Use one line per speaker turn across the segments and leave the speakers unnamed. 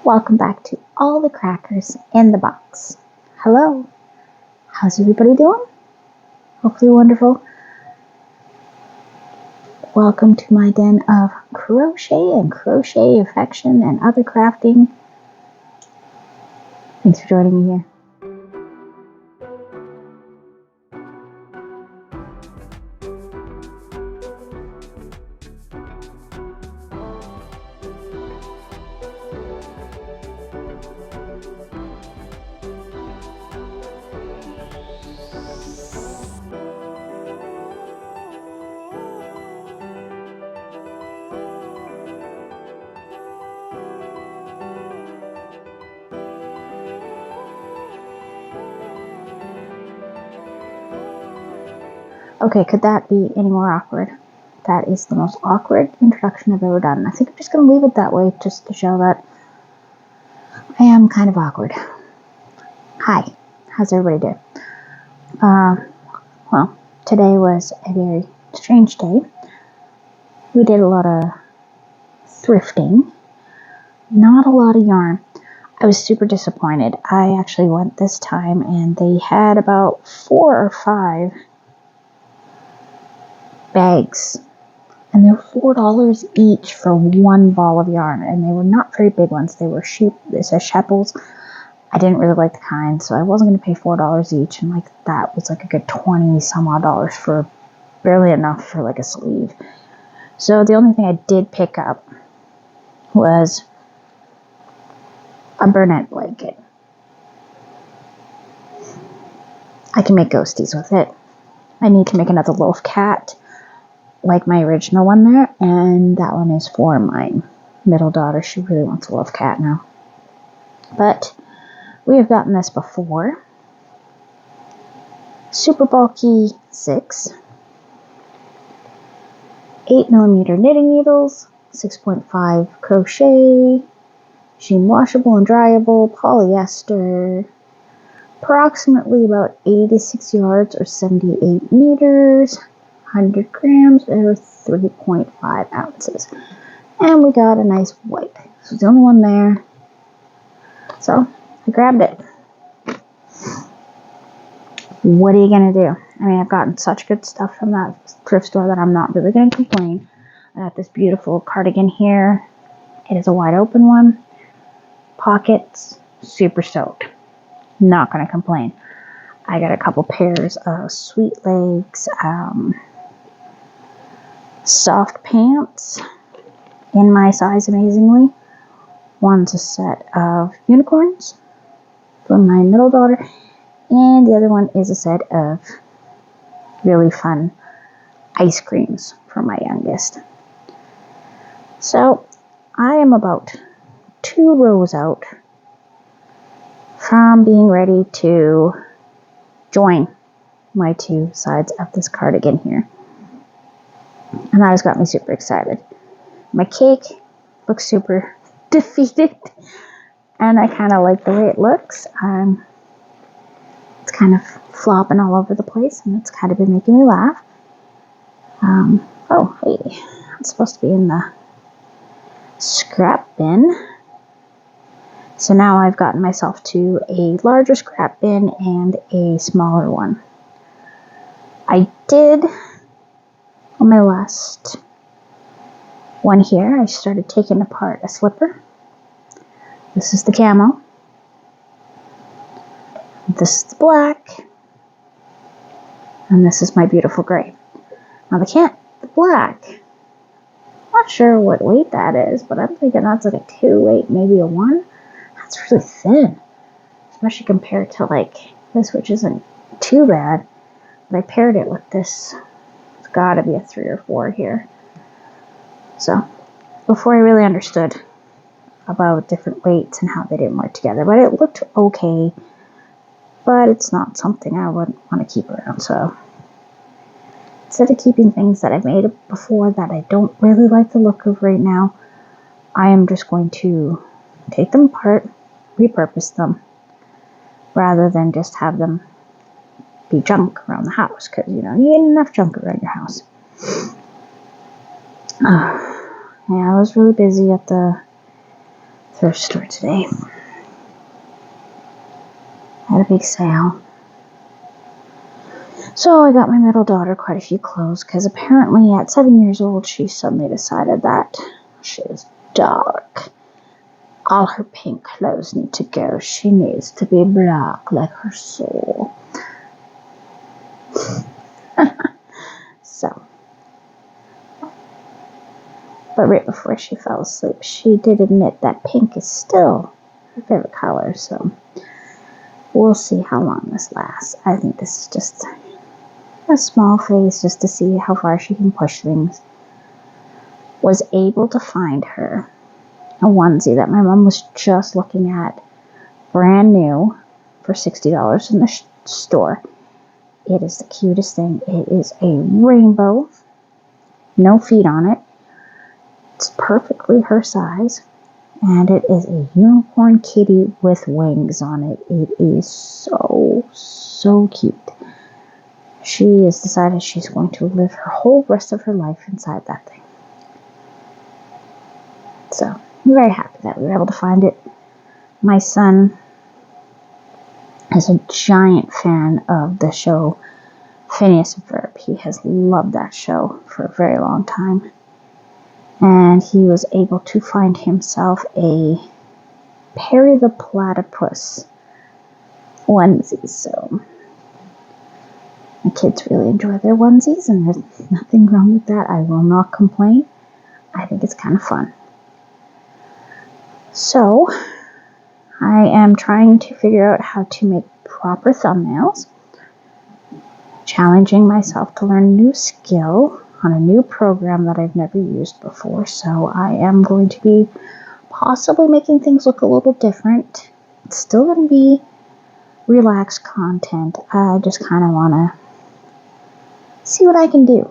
Welcome back to all the crackers in the box. Hello, how's everybody doing? Hopefully wonderful. Welcome to my den of crochet and crochet affection and other crafting. Thanks for joining me here. Okay, could that be any more awkward? That is the most awkward introduction I've ever done. I think I'm just going to leave it that way just to show that I am kind of awkward. Hi, how's everybody doing? Well, today was a very strange day. We did a lot of thrifting, not a lot of yarn. I was super disappointed. I actually went this time and they had about 4 or 5 bags, and they were $4 each for one ball of yarn, and they were not very big ones. They were it says Shepples. I didn't really like the kind, so I wasn't going to pay $4 each, and that was like a good 20 some odd dollars for barely enough for like a sleeve. So the only thing I did pick up was a Burnett blanket. I can make ghosties with it. I need to make another loaf cat like my original one there, and that one is for my middle daughter. She really wants a love cat now. But we have gotten this before. Super bulky 6 8mm knitting needles, 6.5 crochet, machine washable and dryable, polyester, approximately about 86 yards or 78 meters, 100 grams or 3.5 ounces. And we got a nice white. This was the only one there. So I grabbed it. What are you going to do? I mean, I've gotten such good stuff from that thrift store that I'm not really going to complain. I got this beautiful cardigan here. It is a wide open one. Pockets, super stoked. Not going to complain. I got a couple pairs of sweet legs, soft pants in my size, amazingly. One's a set of unicorns for my middle daughter, and the other one is a set of really fun ice creams for my youngest. So I am about 2 rows out from being ready to join my 2 sides of this cardigan here. And that has got me super excited. My cake looks super defeated, and I kind of like the way it looks. It's kind of flopping all over the place, and it's kind of been making me laugh. Oh, hey, it's supposed to be in the scrap bin. So now I've gotten myself to a larger scrap bin and a smaller one. I did, on my last one here, I started taking apart a slipper. This is the camo. This is the black. And this is my beautiful gray. Now the black, I'm not sure what weight that is, but I'm thinking that's like a 2 weight, maybe a 1. That's really thin, especially compared to like this, which isn't too bad. But I paired it with this. It's got to be a 3 or 4 here. So before I really understood about different weights and how they didn't work together, but it looked okay. But it's not something I would want to keep around. So instead of keeping things that I've made before that I don't really like the look of right now, I am just going to take them apart, repurpose them, rather than just have them be junk around the house, because you need enough junk around your house. Yeah, I was really busy at the thrift store today. Had a big sale. So I got my middle daughter quite a few clothes because apparently at 7 years old she suddenly decided that she is dark. All her pink clothes need to go. She needs to be black like her soul. So, but right before she fell asleep, she did admit that pink is still her favorite color. So we'll see how long this lasts. I think this is just a small phase just to see how far she can push things. Was able to find her a onesie that my mom was just looking at, brand new, for $60 in the store. It is the cutest thing. It is a rainbow, no feet on it. It's perfectly her size, and it is a unicorn kitty with wings on it. It is so cute. She has decided she's going to live her whole rest of her life inside that thing. So I'm very happy that we were able to find it. My son is a giant fan of the show Phineas and Ferb. He has loved that show for a very long time. And he was able to find himself a Perry the Platypus onesie. So my kids really enjoy their onesies, and there's nothing wrong with that. I will not complain. I think it's kind of fun. So I am trying to figure out how to make proper thumbnails, challenging myself to learn a new skill on a new program that I've never used before. So I am going to be possibly making things look a little different. It's still going to be relaxed content. I just kind of want to see what I can do.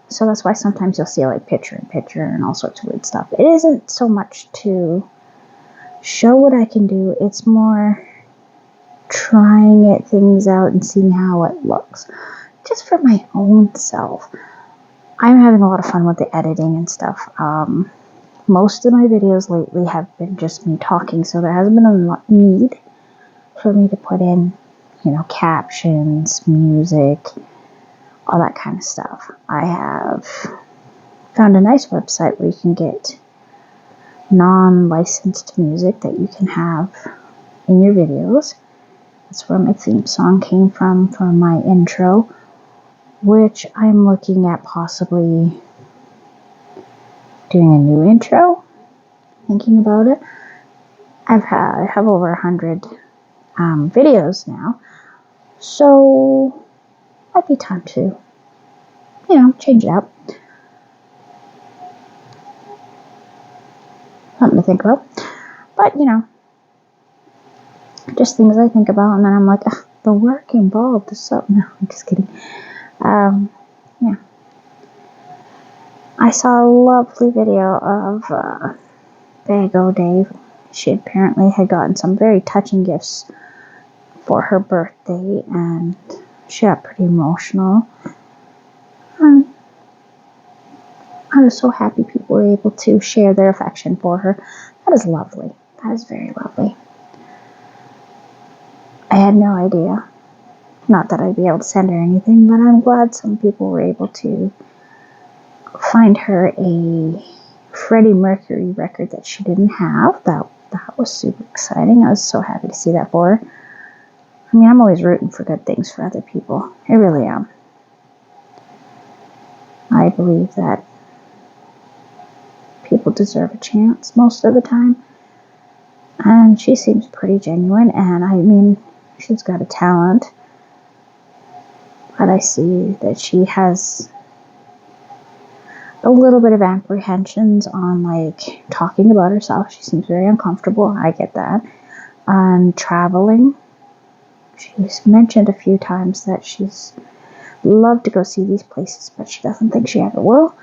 So that's why sometimes you'll see like picture and all sorts of weird stuff. It isn't so much to show what I can do. It's more trying things out and seeing how it looks. Just for my own self. I'm having a lot of fun with the editing and stuff. Most of my videos lately have been just me talking, so there hasn't been a need for me to put in, captions, music, all that kind of stuff. I have found a nice website where you can get non-licensed music that you can have in your videos. That's where my theme song came from for my intro, which I'm looking at possibly doing a new intro, thinking about it. I have over 100 videos now, so might be time to, change it up. Something to think about. But, just things I think about, and then I'm like, the work involved is so... No, I'm just kidding. Yeah. I saw a lovely video of Bago Dave. She apparently had gotten some very touching gifts for her birthday, and she got pretty emotional. I was so happy people were able to share their affection for her. That is lovely. That is very lovely. I had no idea. Not that I'd be able to send her anything, but I'm glad some people were able to find her a Freddie Mercury record that she didn't have. That was super exciting. I was so happy to see that for her. I mean, I'm always rooting for good things for other people. I really am. I believe that people deserve a chance most of the time. And she seems pretty genuine, and I mean, she's got a talent. But I see that she has a little bit of apprehensions on, like, talking about herself. She seems very uncomfortable. I get that. And traveling. She's mentioned a few times that she's loved to go see these places, but she doesn't think she ever will.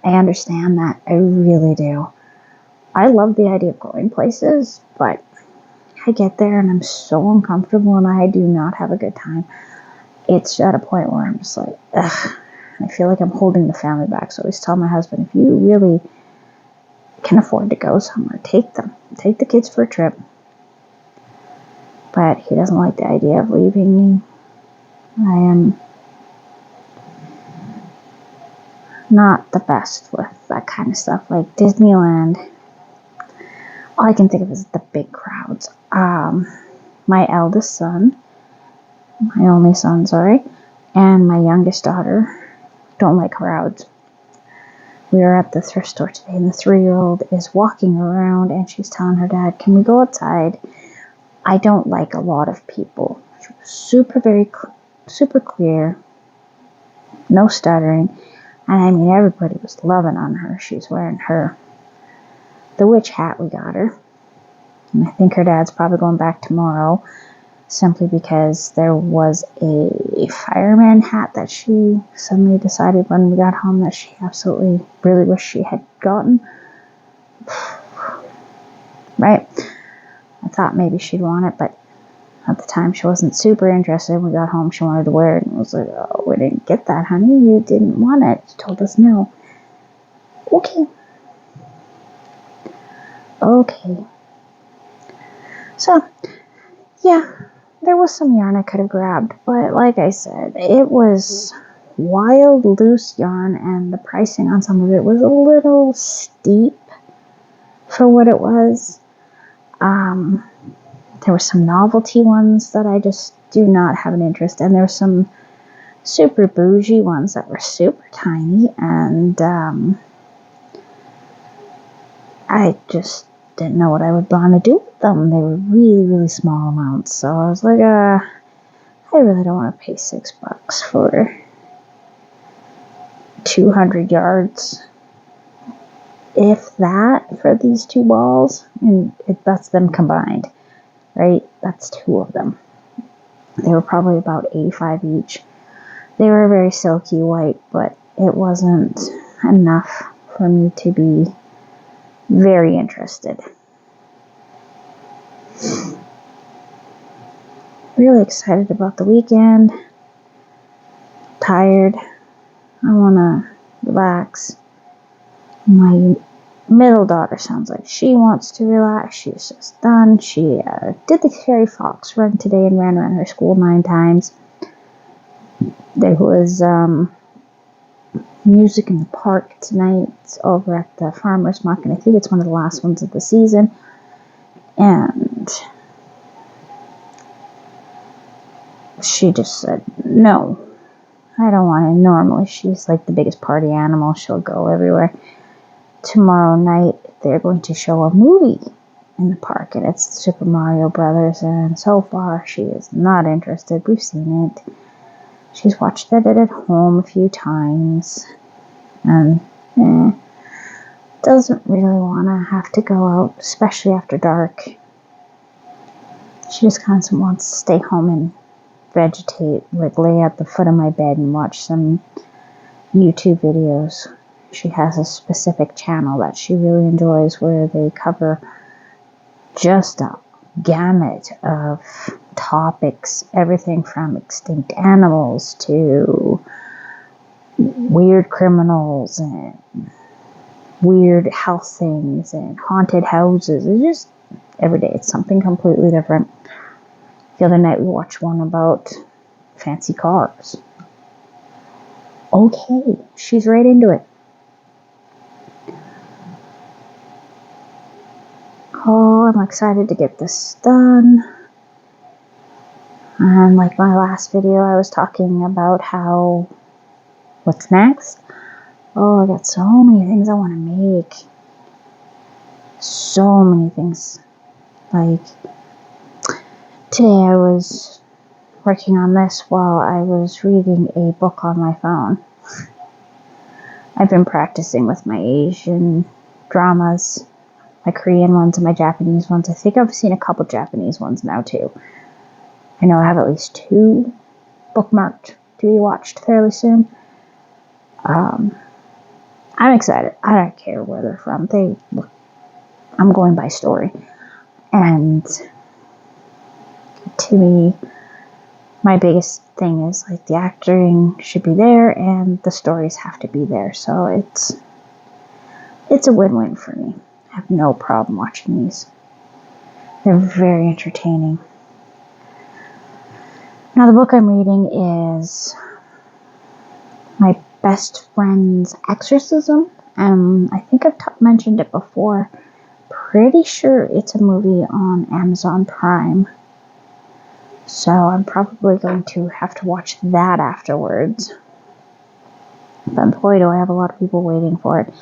I understand that. I really do. I love the idea of going places, but I get there and I'm so uncomfortable and I do not have a good time. It's at a point where I'm just like, ugh. I feel like I'm holding the family back. So I always tell my husband, if you really can afford to go somewhere, take them. Take the kids for a trip. But he doesn't like the idea of leaving me. I am not the best with that kind of stuff. Like Disneyland, all I can think of is the big crowds. My eldest son, my only son, sorry, and my youngest daughter don't like crowds. We were at the thrift store today, and the 3-year-old is walking around, and she's telling her dad, "Can we go outside? I don't like a lot of people." She was super clear, no stuttering, and I mean, everybody was loving on her. She's wearing the witch hat we got her, and I think her dad's probably going back tomorrow, simply because there was a fireman hat that she suddenly decided when we got home that she absolutely really wished she had gotten. Right? I thought maybe she'd want it, but at the time she wasn't super interested. When we got home, she wanted to wear it, and I was like, "Oh, we didn't get that, honey. You didn't want it. You told us no." Okay. So, yeah, there was some yarn I could have grabbed, but like I said, it was wild, loose yarn, and the pricing on some of it was a little steep for what it was. There were some novelty ones that I just do not have an interest in. There were some super bougie ones that were super tiny, and I just didn't know what I would want to do with them. They were really, really small amounts, so I was like, I really don't want to pay $6 for 200 yards, if that, for these 2 balls, and that's them combined, right? That's 2 of them. They were probably about $85 each. They were very silky white, but it wasn't enough for me to be very interested. Really excited about the weekend. Tired. I want to relax. My middle daughter sounds like she wants to relax. She's just done. She did the Fairy Fox run today and ran around her school 9 times. There was music in the park tonight over at the farmer's market. I think it's one of the last ones of the season. And she just said, "No, I don't want to." Normally she's like the biggest party animal. She'll go everywhere. Tomorrow night they're going to show a movie in the park, and it's Super Mario Brothers, and so far she is not interested. We've seen it. She's watched it at home a few times, and doesn't really want to have to go out, especially after dark. She just kind of wants to stay home and vegetate, like lay at the foot of my bed and watch some YouTube videos. She has a specific channel that she really enjoys where they cover just a gamut of topics, everything from extinct animals to weird criminals and weird health things and haunted houses. It's just every day it's something completely different. The other night we watched one about fancy cars. Okay, she's right into it. Oh, I'm excited to get this done. And like my last video, I was talking about what's next. Oh, I got so many things I want to make. So many things. Like, today I was working on this while I was reading a book on my phone. I've been practicing with my Asian dramas, my Korean ones and my Japanese ones. I think I've seen a couple Japanese ones now too. I know I have at least 2 bookmarked to be watched fairly soon. I'm excited. I don't care where they're from. I'm going by story. And to me, my biggest thing is like the acting should be there and the stories have to be there. So it's a win-win for me. I have no problem watching these. They're very entertaining. Now, the book I'm reading is My Best Friend's Exorcism. I think I've mentioned it before. Pretty sure it's a movie on Amazon Prime. So I'm probably going to have to watch that afterwards. But boy, do I have a lot of people waiting for it.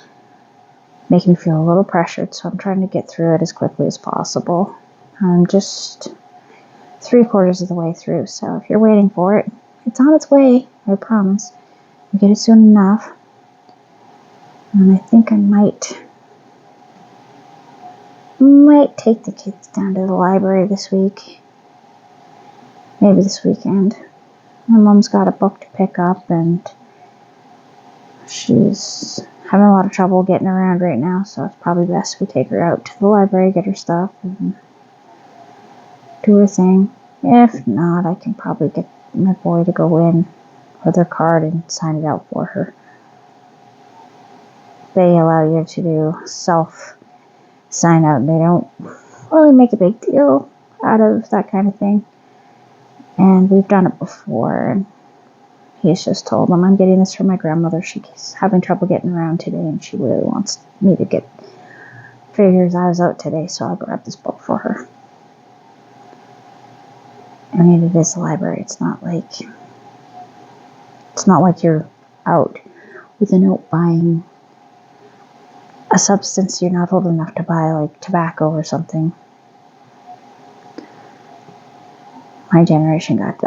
Making me feel a little pressured, so I'm trying to get through it as quickly as possible. I'm just 3/4 of the way through, so if you're waiting for it, it's on its way, I promise. You'll get it soon enough. And I think I might take the kids down to the library this week. Maybe this weekend. My mom's got a book to pick up, and she's having a lot of trouble getting around right now, so it's probably best we take her out to the library, get her stuff, and do her thing. If not, I can probably get my boy to go in with her card and sign it out for her. They allow you to do self sign out. They don't really make a big deal out of that kind of thing. And we've done it before. And he's just told them, I'm getting this for my grandmother. She's having trouble getting around today, and she really wants me to get figures I was out today, so I grabbed this book for her. I mean, it is a library. It's not like you're out with a note buying a substance you're not old enough to buy, like tobacco or something. My generation got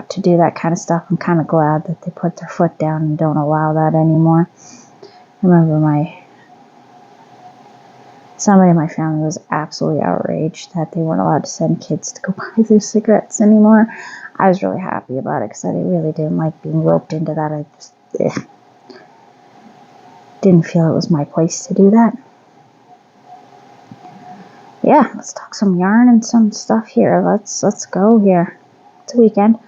to do that kind of stuff. I'm kind of glad that they put their foot down and don't allow that anymore. I remember somebody in my family was absolutely outraged that they weren't allowed to send kids to go buy their cigarettes anymore. I was really happy about it because I really didn't like being roped into that. I just didn't feel it was my place to do that. Yeah, let's talk some yarn and some stuff here. Let's go here. It's a weekend,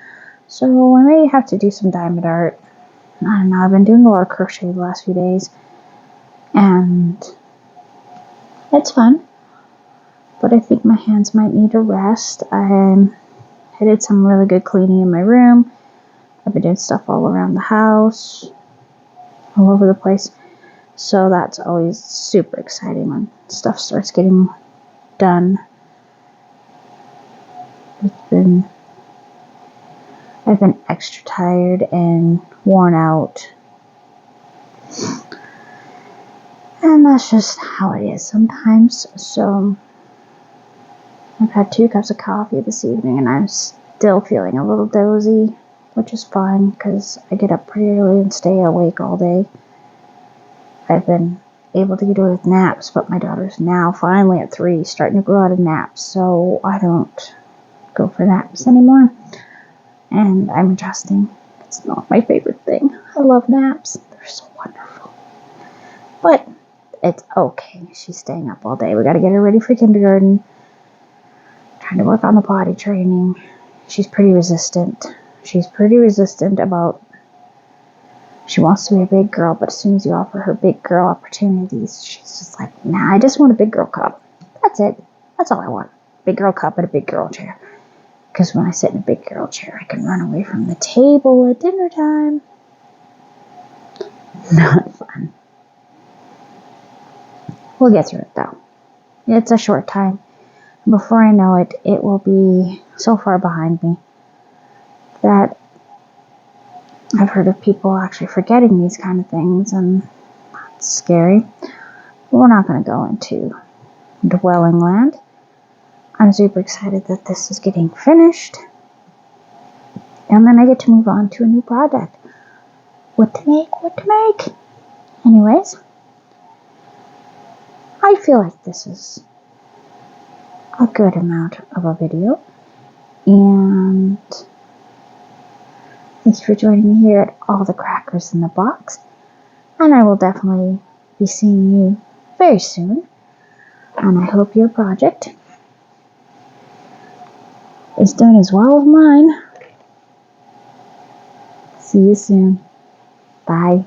so I may have to do some diamond art. I don't know, I've been doing a lot of crochet the last few days, and it's fun, but I think my hands might need a rest. I did some really good cleaning in my room. I've been doing stuff all around the house, all over the place, so that's always super exciting when stuff starts getting done. I've been extra tired and worn out, and that's just how it is sometimes. So I've had 2 cups of coffee this evening, and I'm still feeling a little dozy, which is fine because I get up pretty early and stay awake all day. I've been able to get away with naps, but my daughter's now finally at 3 starting to grow out of naps, so I don't go for naps anymore, and I'm adjusting. It's not my favorite thing. I love naps. They're so wonderful. But it's okay. She's staying up all day. We got to get her ready for kindergarten. Trying to work on the potty training. She's pretty resistant. About she wants to be a big girl, but as soon as you offer her big girl opportunities, she's just like, nah, I just want a big girl cup. That's it. That's all I want. Big girl cup and a big girl chair. Because when I sit in a big girl chair, I can run away from the table at dinner time. Not fun. We'll get through it, though. It's a short time. Before I know it, it will be so far behind me that I've heard of people actually forgetting these kind of things, and that's scary. But we're not going to go into dwelling land. I'm super excited that this is getting finished, and then I get to move on to a new project. What to make. Anyways, I feel like this is a good amount of a video, and thank you for joining me here at All the Crackers in the Box, and I will definitely be seeing you very soon, and I hope your project is doing as well as mine. See you soon. Bye.